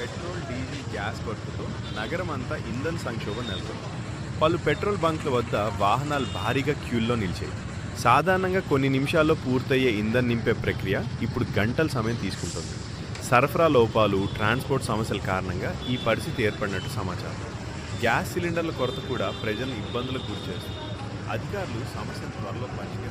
Petrol, diesel, gas కొరతతో నగరం అంతా ఇంధన సంక్షోభం నెలకొంది. పలు పెట్రోల్ బంక్ల వద్ద వాహనాలు భారీగా క్యూల్లో నిలిచాయి. సాధారణంగా కొన్ని నిమిషాల్లో పూర్తయ్యే ఇంధన నింపే ప్రక్రియ ఇప్పుడు గంటల సమయం తీసుకుంటుంది. సరఫరా లోపాలు, ట్రాన్స్పోర్ట్ సమస్యల కారణంగా ఈ పరిస్థితి ఏర్పడినట్టు సమాచారం. గ్యాస్ సిలిండర్ల కొరత కూడా ప్రజలను ఇబ్బందులకు గురిచేస్తుంది. అధికారులు సమస్యను త్వరలో పరిష్కరించారు.